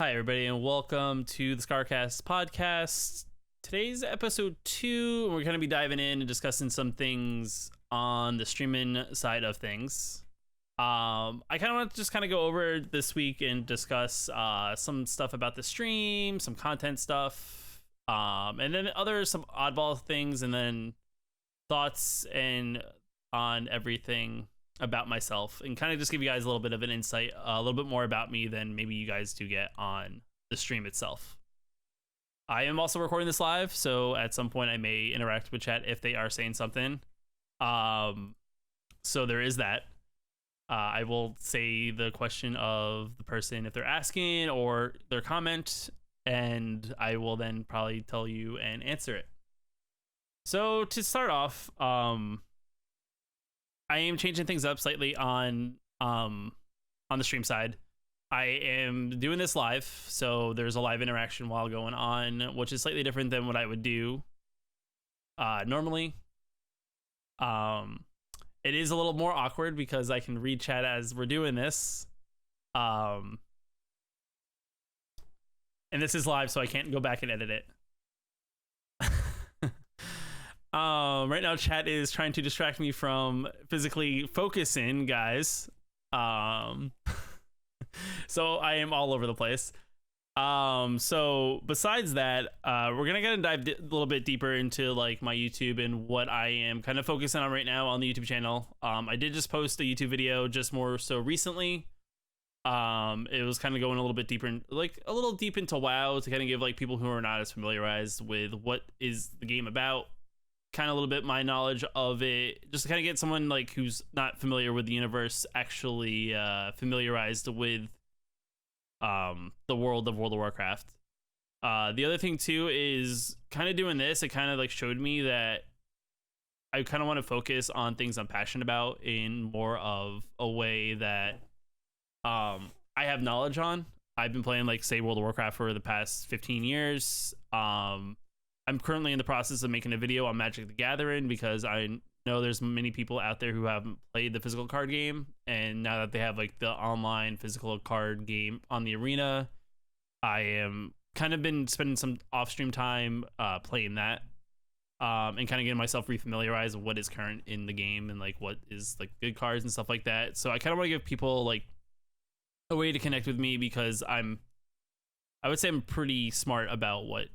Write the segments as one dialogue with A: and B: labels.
A: Hi, everybody, and welcome to the Skarcast podcast. Today's episode 2, and we're going to be diving in and discussing some things on the streaming side of things. I kind of want to just go over this week and discuss some stuff about the stream, some content stuff, and then some oddball things, and then thoughts and on everything about myself, and kind of just give you guys a little bit of an insight, a little bit more about me than maybe you guys do get on the stream itself. I am also recording this live, so at some point I may interact with chat if they are saying something. So there is that. I will say the question of the person if they're asking or their comment, and I will then probably tell you and answer it. So to start off, I am changing things up slightly on the stream side. I am doing this live, so there's a live interaction while going on, which is slightly different than what I would do normally. It is a little more awkward because I can read chat as we're doing this. And this is live, so I can't go back and edit it. Right now chat is trying to distract me from physically focusing, guys. So I am all over the place. So besides that, we're gonna dive a little bit deeper into like my YouTube and what I am kind of focusing on right now on the YouTube channel. I did just post a YouTube video just more so recently. It was kind of going a little bit deeper, like a little deep into WoW to kind of give like people who are not as familiarized with what is the game about, kind of a little bit my knowledge of it, just to kind of get someone like who's not familiar with the universe actually familiarized with the world of World of Warcraft. The other thing too is kind of doing this, it kind of like showed me that I kind of want to focus on things I'm passionate about in more of a way that I have knowledge on. I've been playing like say World of Warcraft for the past 15 years. I'm currently in the process of making a video on Magic the Gathering because I know there's many people out there who haven't played the physical card game, and now that they have like the online physical card game on the arena, I am kind of been spending some off-stream time playing that, and kind of getting myself refamiliarized with what is current in the game and like what is like good cards and stuff like that. So I kind of want to give people like a way to connect with me because I would say I'm pretty smart about what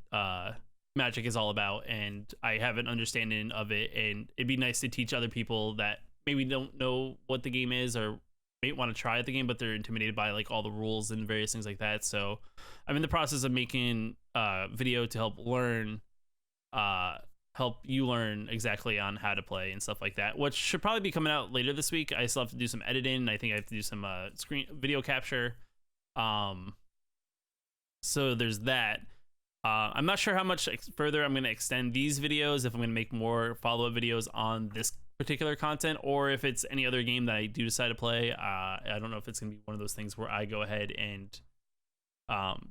A: Magic is all about, and I have an understanding of it, and it'd be nice to teach other people that maybe don't know what the game is or may want to try the game but they're intimidated by like all the rules and various things like that. So I'm in the process of making a video to help you learn exactly on how to play and stuff like that, which should probably be coming out later this week. I still have to do some editing. I think I have to do some video capture. So there's that. I'm not sure how much further I'm going to extend these videos, if I'm going to make more follow-up videos on this particular content, or if it's any other game that I do decide to play. I don't know if it's going to be one of those things where I go ahead and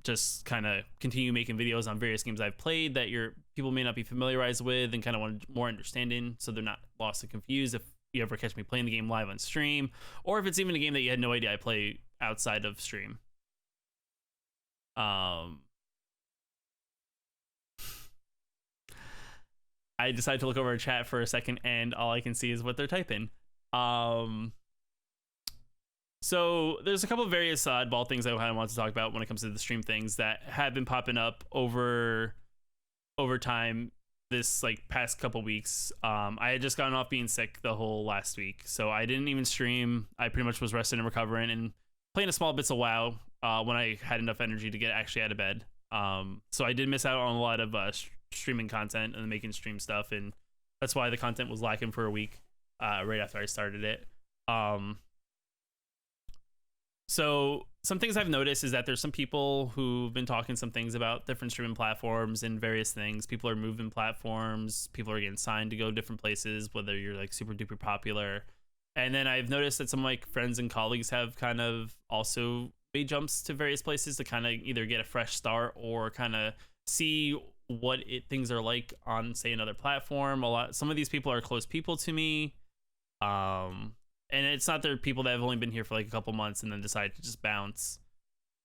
A: just kind of continue making videos on various games I've played that people may not be familiarized with and kind of want more understanding, so they're not lost and confused if you ever catch me playing the game live on stream, or if it's even a game that you had no idea I play outside of stream. I decided to look over a chat for a second, and all I can see is what they're typing. So there's a couple of various oddball things I kind of want to talk about when it comes to the stream things that have been popping up over time this like past couple weeks. I had just gotten off being sick the whole last week, so I didn't even stream. I pretty much was resting and recovering and playing a small bits of WoW when I had enough energy to get actually out of bed. So I did miss out on a lot of streaming content and making stream stuff, and that's why the content was lacking for a week right after I started it. So some things I've noticed is that there's some people who've been talking some things about different streaming platforms and various things. People are moving platforms, people are getting signed to go different places, whether you're like super duper popular. And then I've noticed that some of my friends and colleagues have kind of also made jumps to various places to kind of either get a fresh start or kind of see what things are like on say another platform. Some of these people are close people to me, and it's not they're people that have only been here for like a couple months and then decide to just bounce,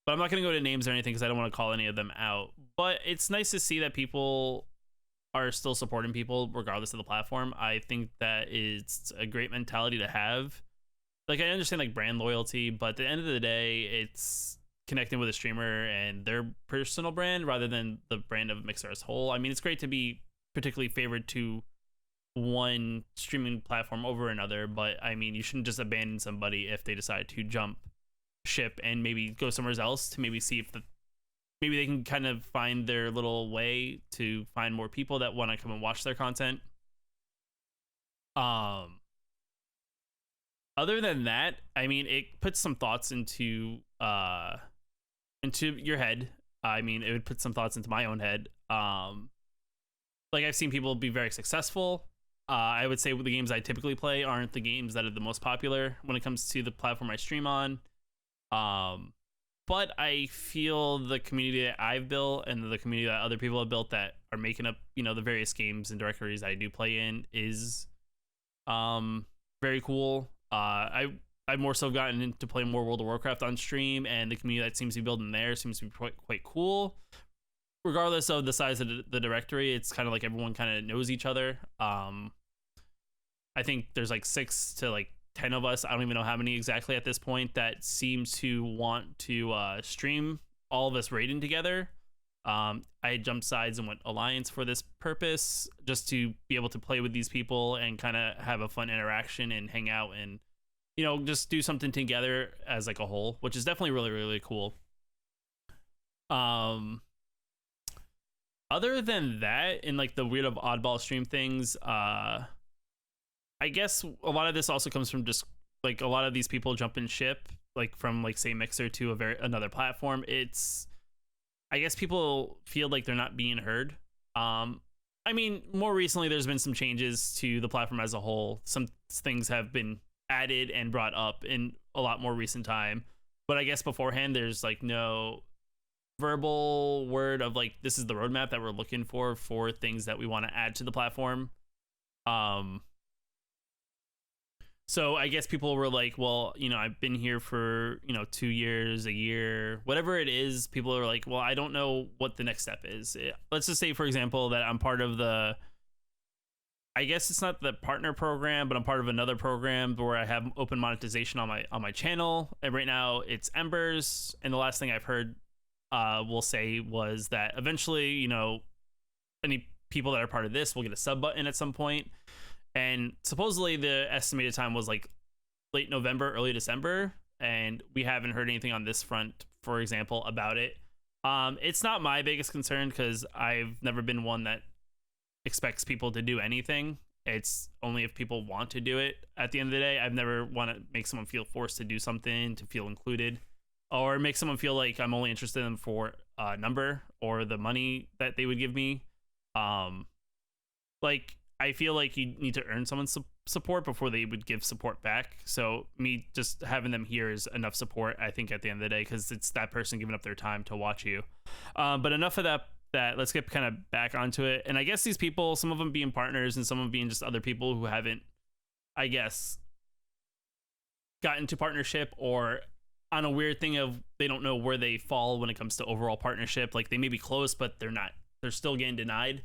A: but I'm not going to go to names or anything because I don't want to call any of them out. But it's nice to see that people are still supporting people regardless of the platform. I think that it's a great mentality to have. Like, I understand like brand loyalty, but at the end of the day, it's connecting with a streamer and their personal brand rather than the brand of Mixer as a whole. I mean, it's great to be particularly favored to one streaming platform over another, but I mean, you shouldn't just abandon somebody if they decide to jump ship and maybe go somewhere else to maybe see if maybe they can kind of find their little way to find more people that want to come and watch their content. Other than that, I mean, it puts some thoughts into your head. I mean, it would put some thoughts into my own head. Like, I've seen people be very successful. I would say the games I typically play aren't the games that are the most popular when it comes to the platform I stream on. But I feel the community that I've built and the community that other people have built that are making up, you know, the various games and directories I do play in is very cool. I've more so gotten into playing more World of Warcraft on stream, and the community that seems to be building there seems to be quite cool. Regardless of the size of the directory, it's kind of like everyone kind of knows each other. I think there's like 6 to like 10 of us, I don't even know how many exactly at this point, that seems to want to stream all of us raiding together. I jumped sides and went alliance for this purpose, just to be able to play with these people and kind of have a fun interaction and hang out and, you know, just do something together as like a whole, which is definitely really, really cool. Other than that, in like the weird of oddball stream things, I guess a lot of this also comes from just like a lot of these people jumping ship, like from like say Mixer to another platform. It's, I guess people feel like they're not being heard. I mean, more recently there's been some changes to the platform as a whole. Some things have been added and brought up in a lot more recent time, but I guess beforehand there's like no verbal word of like, this is the roadmap that we're looking for things that we want to add to the platform. So I guess people were like, well, you know, I've been here for, you know, 2 years, a year, whatever it is. People are like, well, I don't know what the next step is. Let's just say, for example, that I'm part of the, I guess it's not the partner program, but I'm part of another program where I have open monetization on my channel. And right now it's Embers. And the last thing I've heard will say was that eventually, you know, any people that are part of this will get a sub button at some point. And supposedly the estimated time was like late November, early December, and we haven't heard anything on this front, for example, about it. It's not my biggest concern because I've never been one that expects people to do anything. It's only if people want to do it. At the end of the day, I've never want to make someone feel forced to do something, to feel included, or make someone feel like I'm only interested in them for a number or the money that they would give me. Like, I feel like you need to earn someone's support before they would give support back. So me just having them here is enough support, I think, at the end of the day, because it's that person giving up their time to watch you. But enough of that. Let's get kind of back onto it. And I guess these people, some of them being partners and some of them being just other people who haven't, I guess, gotten to partnership, or on a weird thing of they don't know where they fall when it comes to overall partnership. Like, they may be close, but they're still getting denied.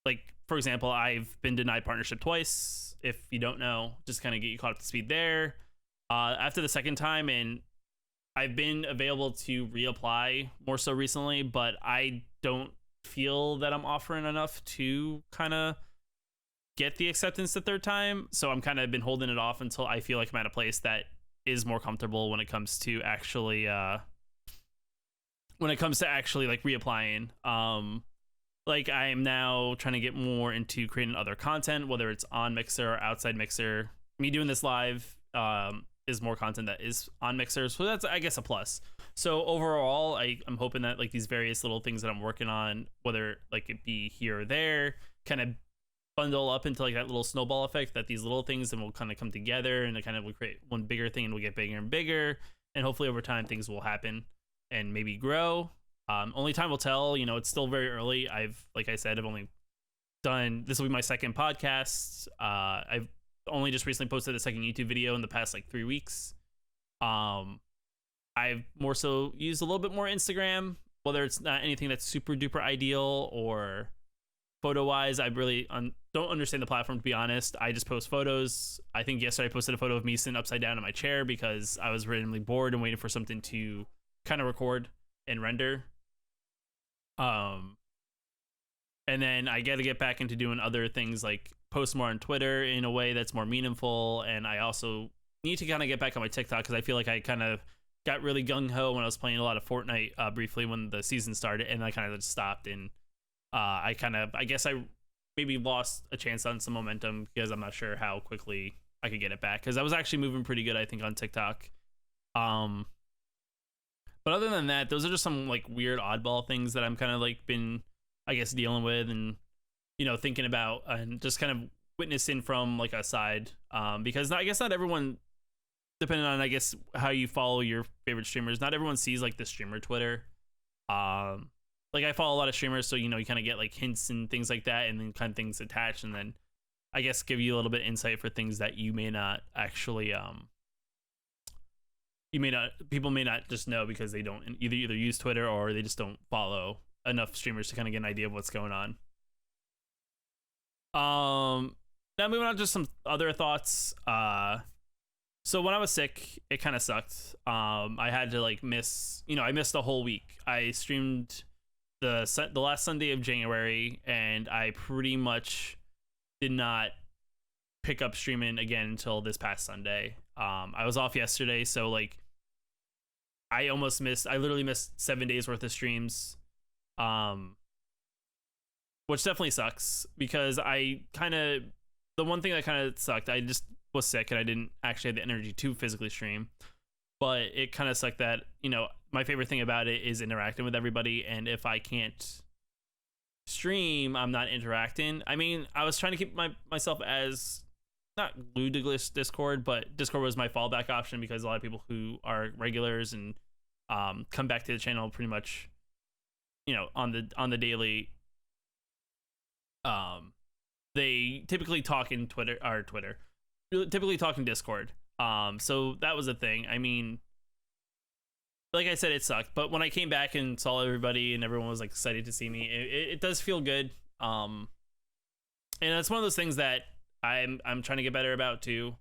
A: Like, for example, I've been denied partnership twice. If you don't know, just kind of get you caught up to speed there. After the second time, and I've been available to reapply more so recently, but I don't feel that I'm offering enough to kind of get the acceptance the third time. So I'm kind of been holding it off until I feel like I'm at a place that is more comfortable when it comes to actually like reapplying. Like, I am now trying to get more into creating other content, whether it's on Mixer or outside Mixer. Me doing this live is more content that is on Mixer, so that's, I guess, a plus. So overall, I'm hoping that like these various little things that I'm working on, whether like it be here or there, kind of bundle up into like that little snowball effect, that these little things then will kind of come together and it kind of will create one bigger thing, and we'll get bigger and bigger, and hopefully over time things will happen and maybe grow. Only time will tell. You know, it's still very early. Like I said, I've only done, this will be my second podcast. I've only just recently posted a second YouTube video in the past like 3 weeks. I've more so used a little bit more Instagram, whether it's not anything that's super duper ideal or photo wise. I really don't understand the platform, to be honest. I just post photos. I think yesterday I posted a photo of me sitting upside down in my chair because I was randomly bored and waiting for something to kind of record and render. And then I got to get back into doing other things like post more on Twitter in a way that's more meaningful. And I also need to kind of get back on my TikTok because I feel like I kind of got really gung-ho when I was playing a lot of Fortnite briefly when the season started, and I kind of just stopped. And I guess I maybe lost a chance on some momentum because I'm not sure how quickly I could get it back, because I was actually moving pretty good, I think, on TikTok. But other than that, those are just some like weird oddball things that I'm kind of like been, I guess, dealing with and, you know, thinking about and just kind of witnessing from like a side. Because I guess not everyone, depending on, I guess, how you follow your favorite streamers, not everyone sees like the streamer Twitter. Like I follow a lot of streamers, so, you know, you kind of get like hints and things like that, and then kind of things attached, and then I guess give you a little bit of insight for things that you may not actually, people may not just know because they don't either use Twitter or they just don't follow enough streamers to kind of get an idea of what's going on. Now moving on to some other thoughts. So when I was sick, it kind of sucked. I had to like I missed a whole week. I streamed the last Sunday of January, and I pretty much did not pick up streaming again until this past Sunday. I was off yesterday, so like I literally missed 7 days worth of streams. Which definitely sucks because the one thing that kind of sucked, I just was sick and I didn't actually have the energy to physically stream. But it kind of sucked that, you know, my favorite thing about it is interacting with everybody, and if I can't stream, I'm not interacting. I mean, I was trying to keep myself as not glued to Discord, but Discord was my fallback option because a lot of people who are regulars and come back to the channel pretty much, you know, on the daily, they typically talk in Twitter, typically talk in Discord. So that was a thing. I mean, like I said, it sucked, but when I came back and saw everybody and everyone was like excited to see me, it does feel good. And it's one of those things that I'm trying to get better about too.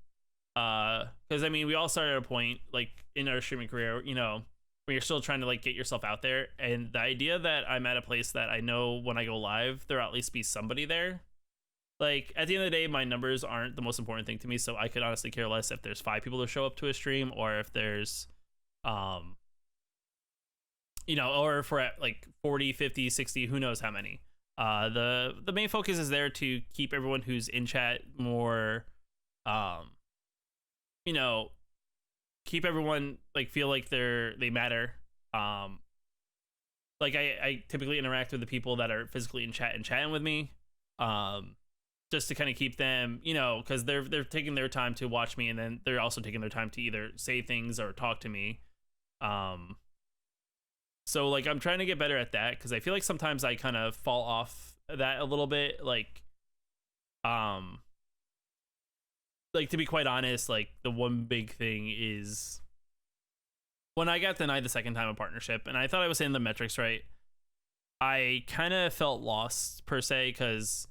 A: Because I mean, we all started at a point like in our streaming career, you know, when you're still trying to like get yourself out there, and the idea that I'm at a place that I know when I go live there'll at least be somebody there. Like at the end of the day, my numbers aren't the most important thing to me, so I could honestly care less if there's 5 people to show up to a stream or if there's you know, or if we're at like 40, 50, 60, who knows how many. The main focus is there to keep everyone who's in chat more you know, keep everyone like feel like they matter. Like I typically interact with the people that are physically in chat and chatting with me, just to kind of keep them, you know, because they're taking their time to watch me, and then they're also taking their time to either say things or talk to me. So like I'm trying to get better at that because I feel like sometimes I kind of fall off that a little bit. Like to be quite honest, like the one big thing is when I got denied the second time of partnership, and I thought I was saying the metrics right, I kind of felt lost per se because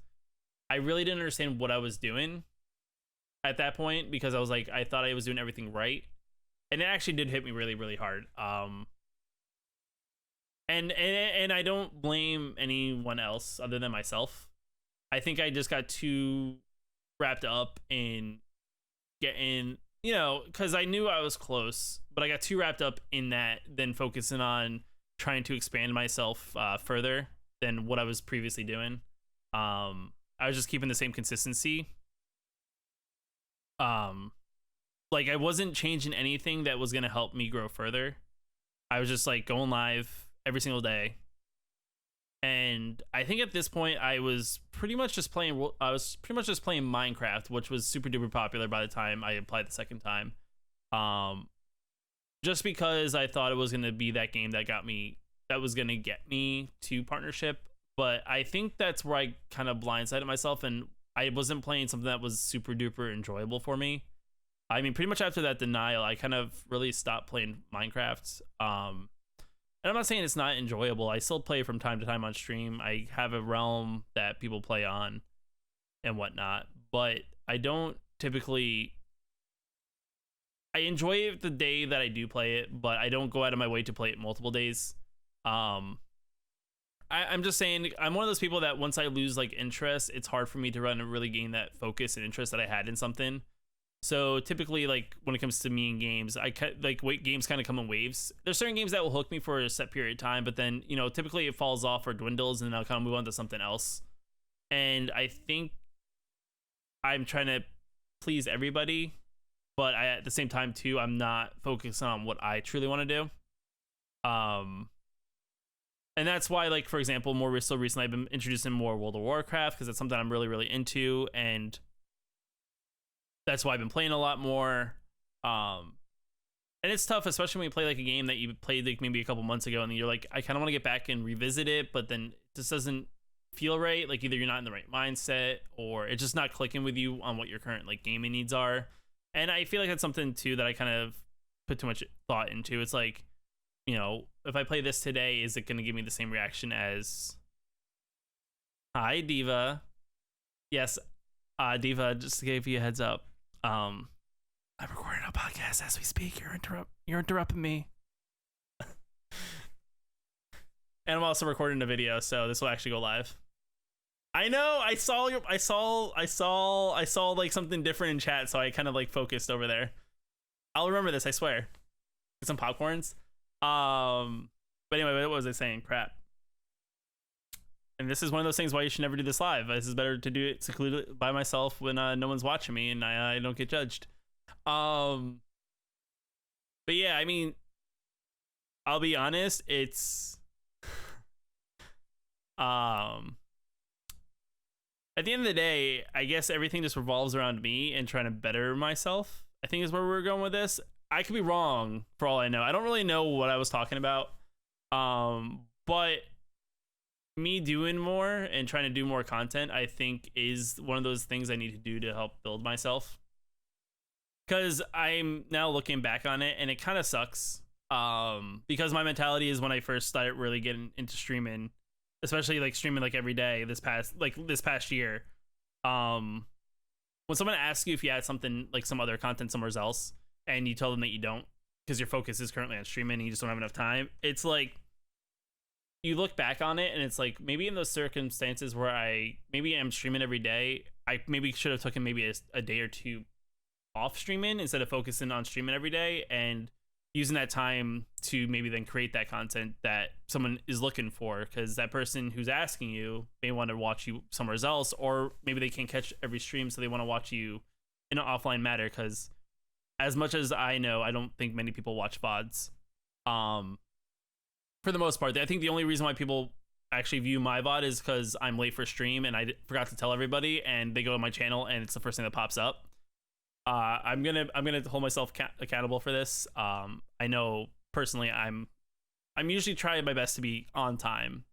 A: I really didn't understand what I was doing at that point, because I was like, I thought I was doing everything right, and it actually did hit me really, really hard. And I don't blame anyone else other than myself. I think I just got too wrapped up in getting, you know, because I knew I was close, but I got too wrapped up in that than focusing on trying to expand myself further than what I was previously doing. I was just keeping the same consistency. Like I wasn't changing anything that was going to help me grow further. I was just like going live every single day. And I think at this point I was pretty much just playing Minecraft, which was super duper popular by the time I applied the second time. Just because I thought it was going to be that game that was going to get me to partnership. But I think that's where I kind of blindsided myself, and I wasn't playing something that was super duper enjoyable for me. I mean, pretty much after that denial, I kind of really stopped playing Minecraft. And I'm not saying it's not enjoyable. I still play from time to time on stream. I have a realm that people play on and whatnot, but I don't typically. I enjoy it the day that I do play it, but I don't go out of my way to play it multiple days. I'm just saying, I'm one of those people that once I lose like interest, it's hard for me to run and really gain that focus and interest that I had in something. So typically, like when it comes to me in games, games kind of come in waves. There's certain games that will hook me for a set period of time, but then typically it falls off or dwindles, and then I'll kind of move on to something else. And I think I'm trying to please everybody, but at the same time too, I'm not focused on what I truly want to do. And that's why, like, for example, more so recently, I've been introducing more World of Warcraft because it's something I'm really, really into, and that's why I've been playing a lot more. And it's tough, especially when you play like a game that you played like maybe a couple months ago, and then you're like, I kind of want to get back and revisit it, but then it just doesn't feel right. Like either you're not in the right mindset, or it's just not clicking with you on what your current like gaming needs are. And I feel like that's something too that I kind of put too much thought into. It's like, if I play this today, is it going to give me the same reaction as Hi Diva? Yes, Diva, just gave you a heads up. I'm recording a podcast as we speak. You're interrupting me. And I'm also recording a video, so this will actually go live. I know. I saw like something different in chat, so I kind of like focused over there. I'll remember this, I swear. Get some popcorns. But anyway, what was I saying? Crap. And this is one of those things why you should never do this live. This is better to do it secluded by myself when no one's watching me and I don't get judged. But yeah, I mean, I'll be honest, it's at the end of the day, I guess everything just revolves around me and trying to better myself, I think is where we're going with this. I could be wrong for all I know. I don't really know what I was talking about. But me doing more and trying to do more content, I think, is one of those things I need to do to help build myself. Because I'm now looking back on it, and it kind of sucks. Because my mentality is when I first started really getting into streaming, especially like streaming like every day this past year. When someone asks you if you had something like some other content somewhere else, and you tell them that you don't because your focus is currently on streaming and you just don't have enough time, it's like you look back on it and it's like maybe in those circumstances where I maybe am streaming every day, I maybe should have taken maybe a day or two off streaming instead of focusing on streaming every day and using that time to maybe then create that content that someone is looking for, because that person who's asking you may want to watch you somewhere else, or maybe they can't catch every stream, so they want to watch you in an offline matter. Because as much as I know, I don't think many people watch VODs. For the most part, I think the only reason why people actually view my VOD is because I'm late for stream and I forgot to tell everybody, and they go to my channel and it's the first thing that pops up. I'm gonna hold myself accountable for this. I know personally I'm usually trying my best to be on time.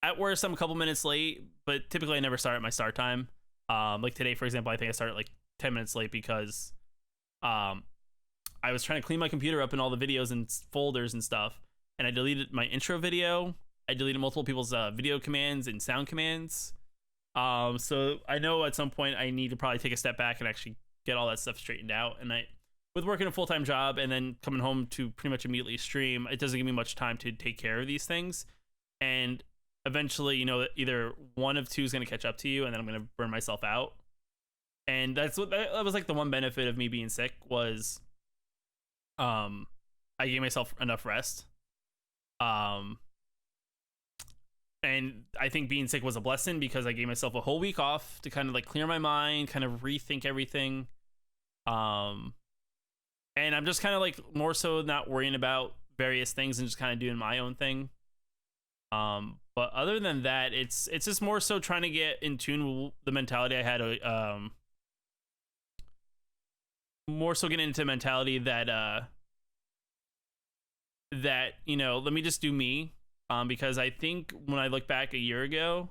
A: At worst, I'm a couple minutes late, but typically I never start at my start time. Like today, for example, I think I started like 10 minutes late because I was trying to clean my computer up and all the videos and folders and stuff, and I deleted my intro video. I deleted multiple people's video commands and sound commands. So I know at some point I need to probably take a step back and actually get all that stuff straightened out. And with working a full-time job and then coming home to pretty much immediately stream, it doesn't give me much time to take care of these things. And eventually, either one of two is going to catch up to you, and then I'm going to burn myself out. And that was like the one benefit of me being sick was, I gave myself enough rest. And I think being sick was a blessing because I gave myself a whole week off to kind of like clear my mind, kind of rethink everything. And I'm just kind of like more so not worrying about various things and just kind of doing my own thing. But other than that, it's just more so trying to get in tune with the mentality I had. More so getting into mentality that let me just do me. Because I think when I look back a year ago,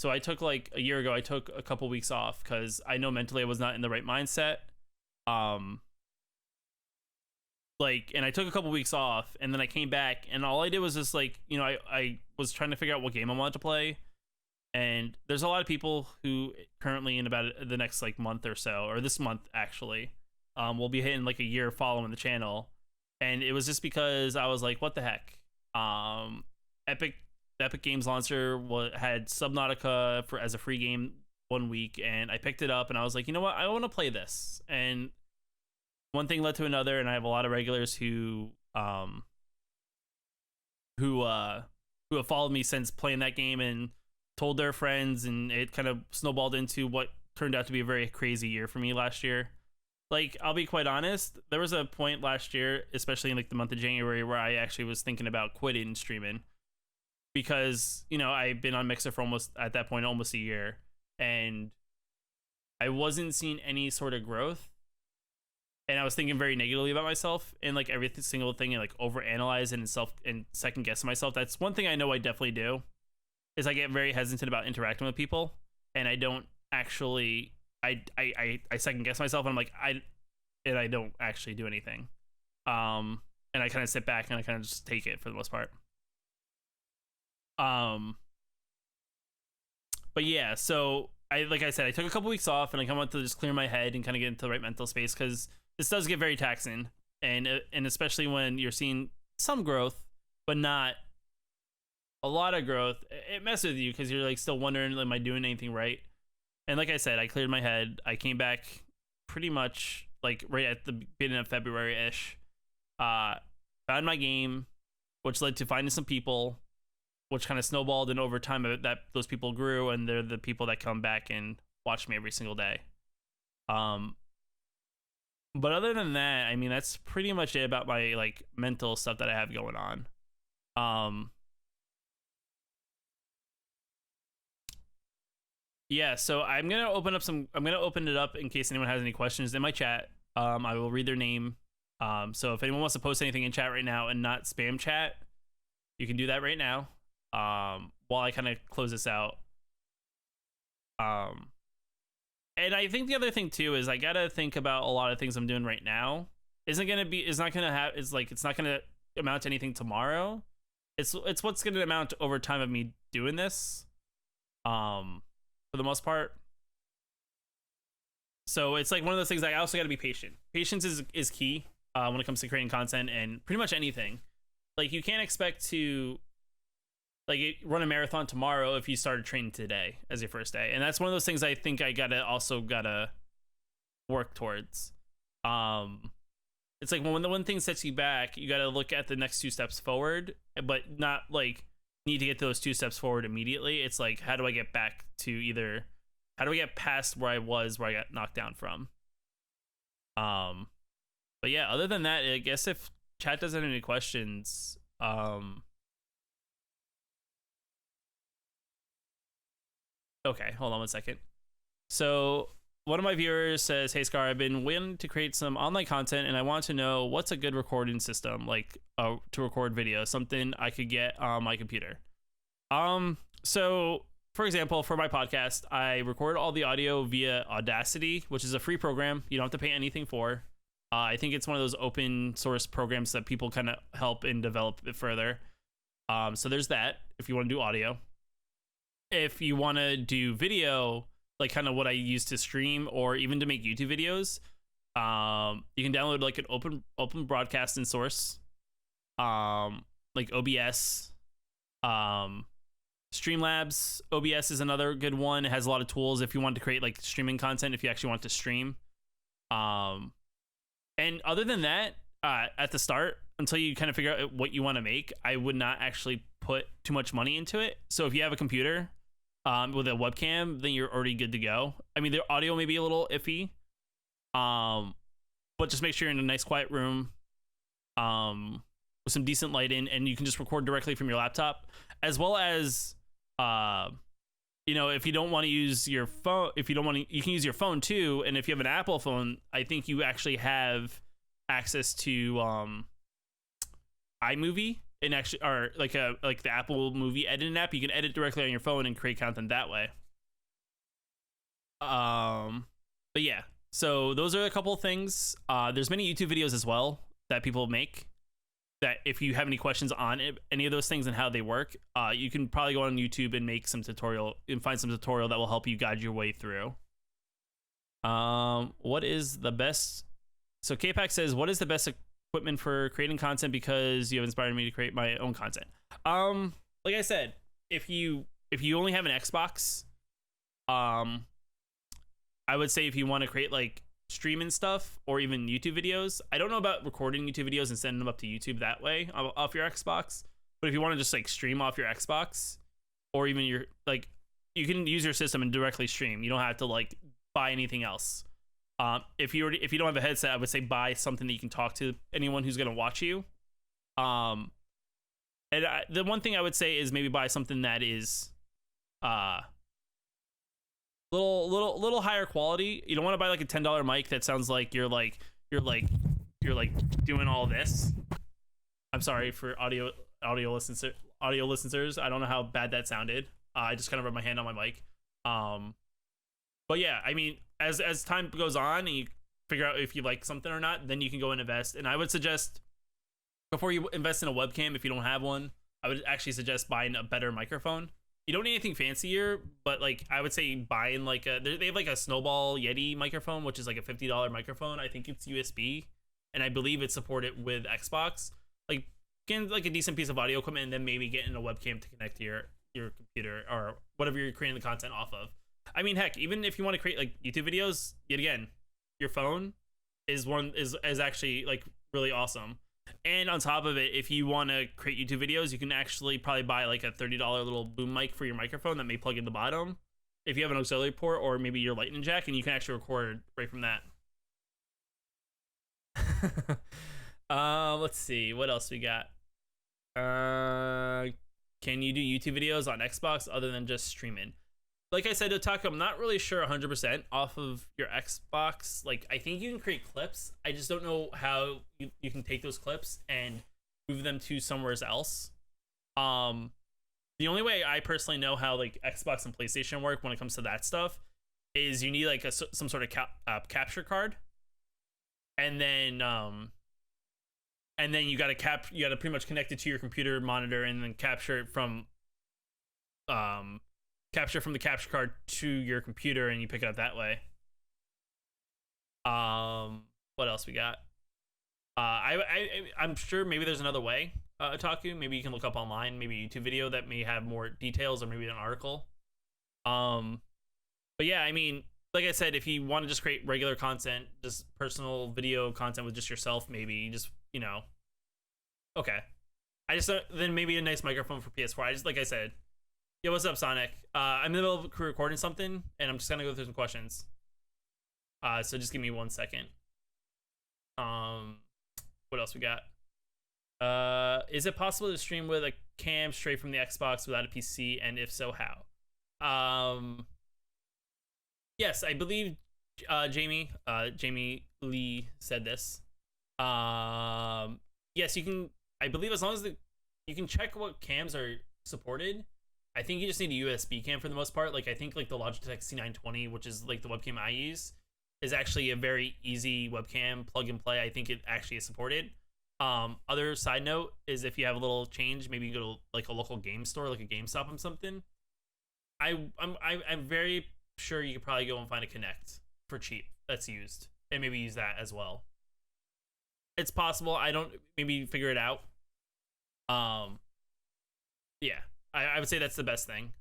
A: I took a couple weeks off because I know mentally I was not in the right mindset. um like, and I took a couple weeks off, and then I came back, and all I did was just like, I was trying to figure out what game I wanted to play. And there's a lot of people who currently, in about the next like month or so, or this month actually, will be hitting like a year following the channel. And it was just because I was like, what the heck? Epic the Epic Games launcher had Subnautica as a free game 1 week, and I picked it up, and I was like, you know what, I want to play this. And one thing led to another, and I have a lot of regulars who have followed me since playing that game and told their friends, and it kind of snowballed into what turned out to be a very crazy year for me last year. Like, I'll be quite honest, there was a point last year, especially in like the month of January, where I actually was thinking about quitting streaming, because I've been on Mixer for almost a year, and I wasn't seeing any sort of growth, and I was thinking very negatively about myself and like every single thing, and like overanalyze and second guess myself. That's one thing I know I definitely do, is I get very hesitant about interacting with people, and I don't actually I second guess myself, and I'm like I don't actually do anything, and I kind of sit back and I kind of just take it for the most part. But yeah, so like I said, I took a couple weeks off, and I wanted to just clear my head and kind of get into the right mental space, because this does get very taxing, and especially when you're seeing some growth but not a lot of growth, it messes with you, because you're like still wondering, am I doing anything right? And like I said, I cleared my head. I came back pretty much like right at the beginning of February-ish. Found my game, which led to finding some people, which kind of snowballed, and over time that those people grew, and they're the people that come back and watch me every single day. But other than that, I mean, that's pretty much it about my like mental stuff that I have going on. Yeah, so I'm gonna open it up in case anyone has any questions in my chat. I will read their name. So if anyone wants to post anything in chat right now and not spam chat, you can do that right now. While I kind of close this out. And I think the other thing too is I gotta think about a lot of things I'm doing right now. It's not gonna amount to anything tomorrow. It's what's gonna amount over time of me doing this. For the most part. So it's like one of those things. I also got to be patient. Patience is key when it comes to creating content and pretty much anything. Like, you can't expect to like run a marathon tomorrow if you started training today as your first day. And that's one of those things I think I gotta work towards. It's like when the one thing sets you back, you gotta look at the next 2 steps forward, but not like need to get those 2 steps forward immediately. It's like, how do I get past where I got knocked down from? But yeah, other than that, I guess if chat doesn't have any questions, okay, hold on one second. So one of my viewers says, "Hey Scar, I've been waiting to create some online content, and I want to know what's a good recording system, like to record video, something I could get on my computer." So for example, for my podcast, I record all the audio via Audacity, which is a free program. You don't have to pay anything for. I think it's one of those open source programs that people kind of help and develop it further. So there's that if you want to do audio. If you want to do video, like kind of what I use to stream or even to make YouTube videos, you can download like an open broadcasting source, like OBS, Streamlabs. OBS is another good one. It has a lot of tools if you want to create like streaming content, if you actually want to stream. And other than that, at the start, until you kind of figure out what you want to make, I would not actually put too much money into it. So if you have a computer with a webcam, then you're already good to go. I mean, the audio may be a little iffy, but just make sure you're in a nice quiet room with some decent lighting, and you can just record directly from your laptop. As well as if you don't want to use your phone, you can use your phone too. And if you have an Apple phone, I think you actually have access to iMovie, and actually, or like the Apple Movie editing app. You can edit directly on your phone and create content that way. But yeah, So those are a couple of things. There's many YouTube videos as well that people make. That if you have any questions on any of those things and how they work, you can probably go on YouTube and make some tutorial and find some tutorial that will help you guide your way through. What is the best? So K-Pack says, what is the best equipment for creating content, because you have inspired me to create my own content? Like I said, if you only have an Xbox, I would say if you want to create like streaming stuff or even YouTube videos, I don't know about recording YouTube videos and sending them up to YouTube that way off your Xbox, but if you want to just like stream off your Xbox, or even your like, you can use your system and directly stream. You don't have to like buy anything else. If you don't have a headset, I would say buy something that you can talk to anyone who's gonna watch you. The one thing I would say is maybe buy something that is little higher quality. You don't want to buy like a $10 mic that sounds like you're doing all this. I'm sorry for audio listeners. I don't know how bad that sounded. I just kind of rubbed my hand on my mic. But yeah, I mean, as time goes on and you figure out if you like something or not, then you can go and invest. And I would suggest, before you invest in a webcam, if you don't have one, I would actually suggest buying a better microphone. You don't need anything fancier, but like I would say buying like they have like a Snowball Yeti microphone, which is like a $50 microphone. I think it's USB, and I believe it's supported with Xbox. Like getting like a decent piece of audio equipment, and then maybe getting a webcam to connect to your computer or whatever you're creating the content off of. I mean, heck, even if you want to create like YouTube videos, yet again, your phone is actually like really awesome. And on top of it, if you want to create YouTube videos, you can actually probably buy like a $30 little boom mic for your microphone that may plug in the bottom if you have an auxiliary port, or maybe your lightning jack, and you can actually record right from that. Let's see what else we got. Can you do YouTube videos on Xbox other than just streaming? Like I said, Otaku, I'm not really sure 100% off of your Xbox. Like, I think you can create clips. I just don't know how you can take those clips and move them to somewhere else. The only way I personally know how like Xbox and PlayStation work when it comes to that stuff is you need like some sort of capture card, and then you gotta pretty much connect it to your computer monitor, and then capture from the capture card to your computer, and you pick it up that way. What else we got? I'm sure maybe there's another way, Otaku. Maybe you can look up online, maybe a YouTube video that may have more details, or maybe an article. But yeah, I mean, like I said, if you want to just create regular content, just personal video content with just yourself, maybe just, okay. Then maybe a nice microphone for PS4. Like I said, yo, what's up, Sonic? I'm in the middle of recording something, and I'm just gonna go through some questions. So just give me 1 second. What else we got? Is it possible to stream with a cam straight from the Xbox without a PC, and if so, how? Yes, I believe Jamie Lee said this. Yes, you can. I believe as long as you can check what cams are supported. I think you just need a USB cam for the most part. Like, I think like the Logitech C920, which is like the webcam I use, is actually a very easy webcam, plug and play. I think it actually is supported. Other side note is if you have a little change, maybe you go to like a local game store, like a GameStop or something. I'm very sure you could probably go and find a Kinect for cheap that's used, and maybe use that as well. It's possible. Maybe figure it out. Yeah. I would say that's the best thing.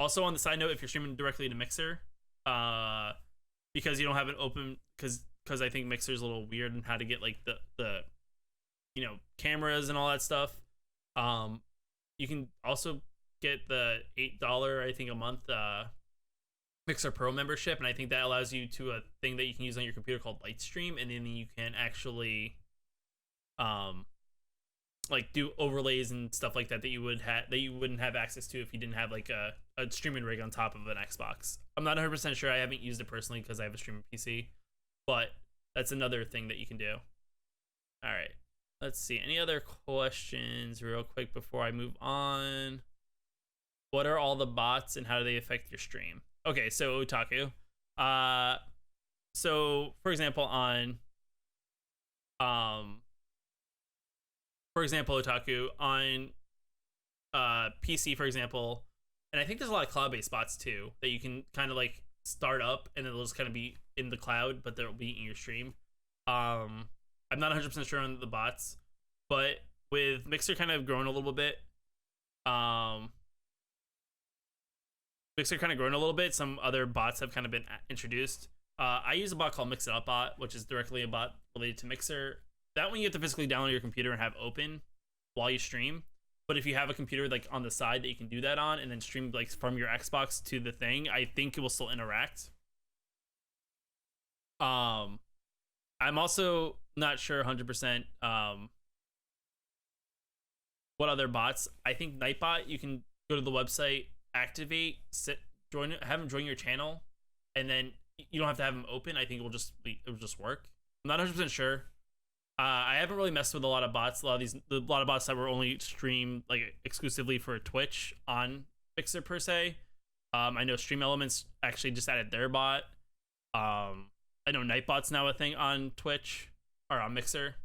A: Also, on the side note, if you're streaming directly to Mixer, because you don't have it open, because I think Mixer's a little weird in how to get like the cameras and all that stuff. You can also get the $8 I think a month Mixer Pro membership, and I think that allows you to a thing that you can use on your computer called Lightstream, and then you can actually like do overlays and stuff like that you wouldn't have access to if you didn't have like a streaming rig on top of an Xbox. I'm not 100% sure. I haven't used it personally because I have a streaming PC, but that's another thing that you can do. All right, let's see. Any other questions real quick before I move on? What are all the bots and how do they affect your stream? Okay, so Otaku, Uh, so for example, um, Otaku on PC, for example, and I think there's a lot of cloud-based bots too that you can kind of like start up, and then they'll just kind of be in the cloud, but they'll be in your stream. I'm not 100% sure on the bots, but with Mixer kind of growing a little bit, um, some other bots have kind of been introduced. I use a bot called Mix It Up Bot, which is directly a bot related to Mixer. That one you have to physically download your computer and have open while you stream. But if you have a computer like on the side that you can do that on and then stream like from your Xbox to the thing, I think it will still interact. Um, I'm also not sure 100% what other bots. I think Nightbot, you can go to the website, activate, have them join your channel, and then you don't have to have them open. I think it will just work. I'm not 100% sure. I haven't really messed with a lot of bots. A lot of bots that were only streamed like exclusively for Twitch on Mixer per se. I know Stream Elements actually just added their bot. I know Nightbot's now a thing on Twitch or on Mixer.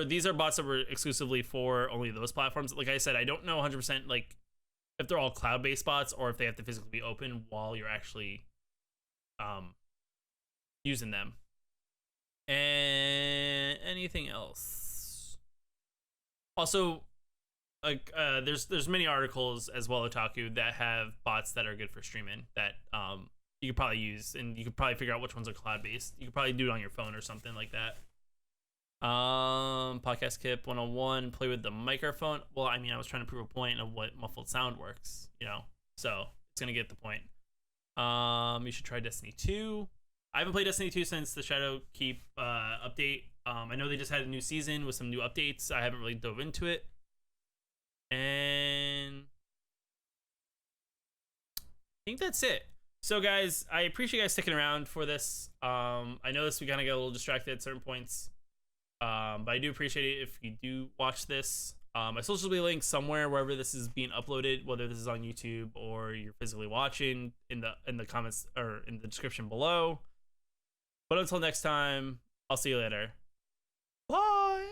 A: These are bots that were exclusively for only those platforms. Like I said, I don't know 100% like if they're all cloud-based bots or if they have to physically be open while you're actually using them. And anything else? Also, like there's many articles as well, Otaku, that have bots that are good for streaming that you could probably use, and you could probably figure out which ones are cloud-based. You could probably do it on your phone or something like that. Podcast Kip 101, play with the microphone. Well, I mean, I was trying to prove a point of what muffled sound works, so it's gonna get the point. You should try Destiny 2. I haven't played Destiny 2 since the Shadowkeep update. I know they just had a new season with some new updates. I haven't really dove into it. And I think that's it. So guys, I appreciate you guys sticking around for this. I know we kind of get a little distracted at certain points. But I do appreciate it if you do watch this. My socials will be linked somewhere wherever this is being uploaded, whether this is on YouTube or you're physically watching in the comments or in the description below. But until next time, I'll see you later. Bye.